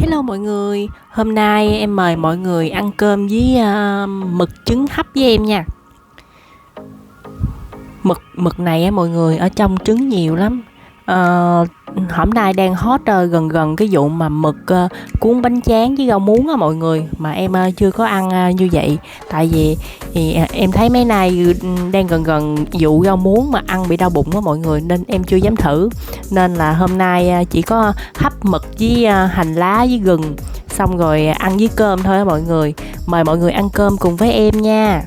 Hello mọi người, hôm nay em mời mọi người ăn cơm với mực trứng hấp với em nha. Mực này á mọi người, ở trong trứng nhiều lắm. Ờ, Hôm nay đang hot gần gần cái vụ mà mực cuốn bánh tráng với rau muống á mọi người, mà em chưa có ăn như vậy. Tại vì em thấy mấy nay đang gần gần vụ rau muống mà ăn bị đau bụng á mọi người, nên em chưa dám thử. Nên là hôm nay chỉ có hấp mực với hành lá với gừng, xong rồi ăn với cơm thôi á mọi người. Mời mọi người ăn cơm cùng với em nha.